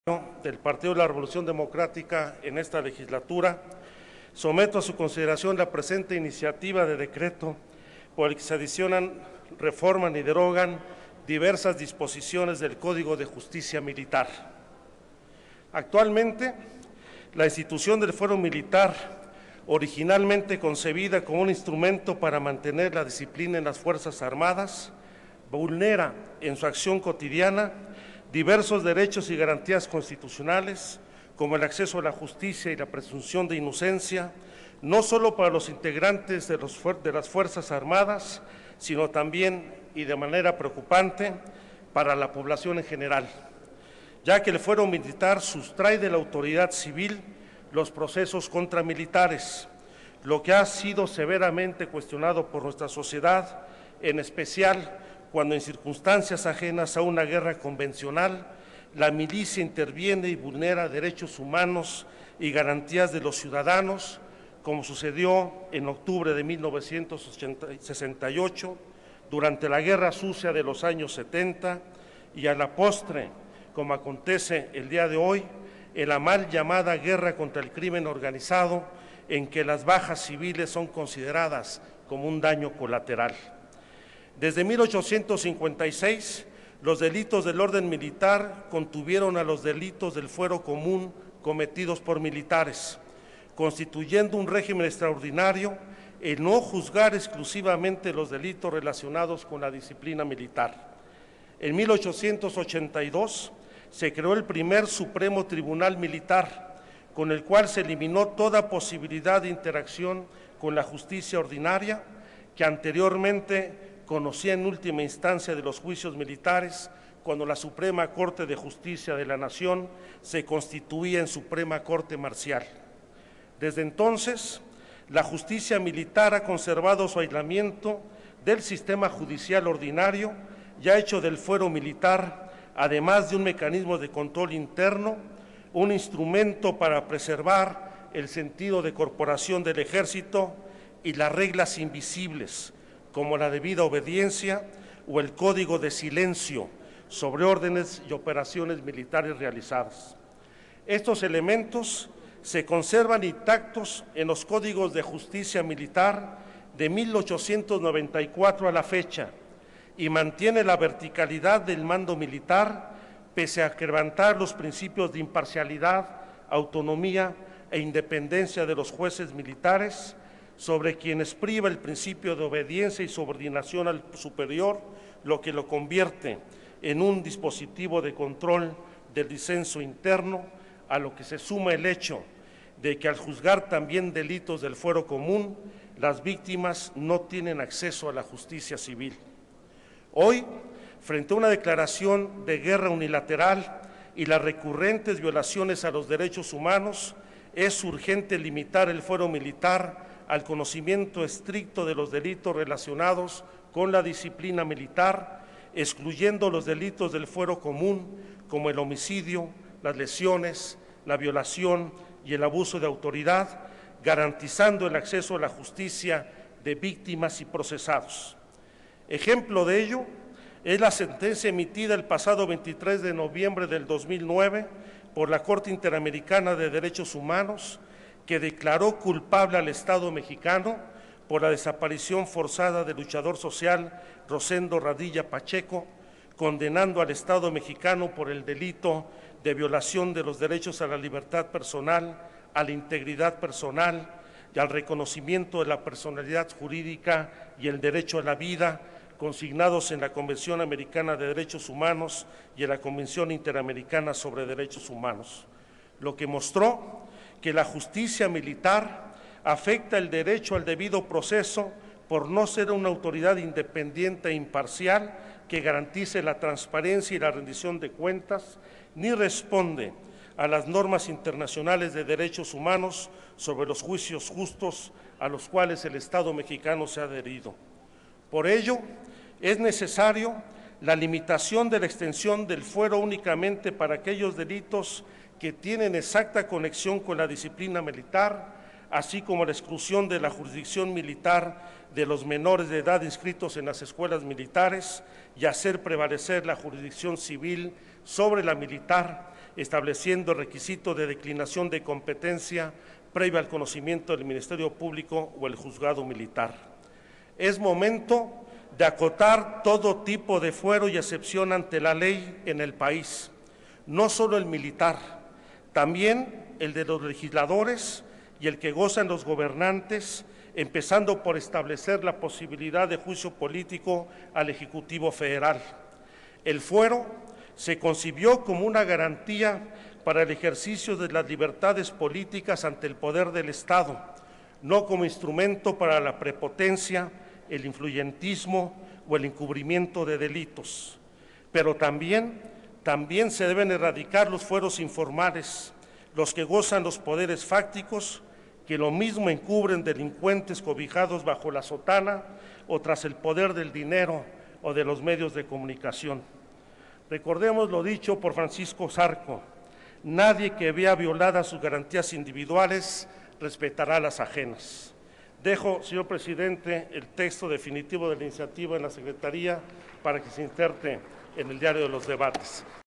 del Partido de la Revolución Democrática en esta legislatura, someto a su consideración la presente iniciativa de decreto por el que se adicionan, reforman y derogan diversas disposiciones del Código de Justicia Militar. Actualmente, la institución del Fuero Militar, originalmente concebida como un instrumento para mantener la disciplina en las Fuerzas Armadas, vulnera en su acción cotidiana diversos derechos y garantías constitucionales, como el acceso a la justicia y la presunción de inocencia, no solo para los integrantes de las Fuerzas Armadas, sino también, y de manera preocupante, para la población en general, ya que el fuero militar sustrae de la autoridad civil los procesos contra militares, lo que ha sido severamente cuestionado por nuestra sociedad, en especial cuando en circunstancias ajenas a una guerra convencional, la milicia interviene y vulnera derechos humanos y garantías de los ciudadanos, como sucedió en octubre de 1968, durante la Guerra Sucia de los años 70 y a la postre, como acontece el día de hoy, en la mal llamada guerra contra el crimen organizado, en que las bajas civiles son consideradas como un daño colateral. Desde 1856, los delitos del orden militar contuvieron a los delitos del fuero común cometidos por militares, constituyendo un régimen extraordinario en no juzgar exclusivamente los delitos relacionados con la disciplina militar. En 1882 se creó el primer Supremo Tribunal Militar, con el cual se eliminó toda posibilidad de interacción con la justicia ordinaria, que anteriormente conocía en última instancia de los juicios militares, cuando la Suprema Corte de Justicia de la Nación se constituía en Suprema Corte Marcial. Desde entonces, la justicia militar ha conservado su aislamiento del sistema judicial ordinario y ha hecho del fuero militar, además de un mecanismo de control interno, un instrumento para preservar el sentido de corporación del Ejército y las reglas invisibles, como la debida obediencia o el código de silencio sobre órdenes y operaciones militares realizadas. Estos elementos se conservan intactos en los códigos de justicia militar de 1894 a la fecha y mantiene la verticalidad del mando militar pese a quebrantar los principios de imparcialidad, autonomía e independencia de los jueces militares, sobre quienes priva el principio de obediencia y subordinación al superior, lo que lo convierte en un dispositivo de control del disenso interno, a lo que se suma el hecho de que al juzgar también delitos del fuero común, las víctimas no tienen acceso a la justicia civil. Hoy, frente a una declaración de guerra unilateral y las recurrentes violaciones a los derechos humanos, es urgente limitar el fuero militar al conocimiento estricto de los delitos relacionados con la disciplina militar, excluyendo los delitos del fuero común como el homicidio, las lesiones, la violación y el abuso de autoridad, garantizando el acceso a la justicia de víctimas y procesados. Ejemplo de ello es la sentencia emitida el pasado 23 de noviembre del 2009 por la Corte Interamericana de Derechos Humanos, que declaró culpable al Estado mexicano por la desaparición forzada del luchador social Rosendo Radilla Pacheco, condenando al Estado mexicano por el delito de violación de los derechos a la libertad personal, a la integridad personal y al reconocimiento de la personalidad jurídica y el derecho a la vida, consignados en la Convención Americana de Derechos Humanos y en la Convención Interamericana sobre Derechos Humanos, lo que mostró que la justicia militar afecta el derecho al debido proceso por no ser una autoridad independiente e imparcial que garantice la transparencia y la rendición de cuentas, ni responde a las normas internacionales de derechos humanos sobre los juicios justos a los cuales el Estado mexicano se ha adherido. Por ello, es necesario la limitación de la extensión del fuero únicamente para aquellos delitos que tienen exacta conexión con la disciplina militar, así como la exclusión de la jurisdicción militar de los menores de edad inscritos en las escuelas militares y hacer prevalecer la jurisdicción civil sobre la militar, estableciendo el requisito de declinación de competencia previa al conocimiento del Ministerio Público o el juzgado militar. Es momento de acotar todo tipo de fuero y excepción ante la ley en el país, no solo el militar, también el de los legisladores y el que gozan los gobernantes, empezando por establecer la posibilidad de juicio político al Ejecutivo Federal. El fuero se concibió como una garantía para el ejercicio de las libertades políticas ante el poder del Estado, no como instrumento para la prepotencia, el influyentismo o el encubrimiento de delitos. Pero también se deben erradicar los fueros informales, los que gozan los poderes fácticos, que lo mismo encubren delincuentes cobijados bajo la sotana o tras el poder del dinero o de los medios de comunicación. Recordemos lo dicho por Francisco Zarco: nadie que vea violadas sus garantías individuales respetará las ajenas. Dejo, señor presidente, el texto definitivo de la iniciativa en la Secretaría para que se inserte en el diario de los debates.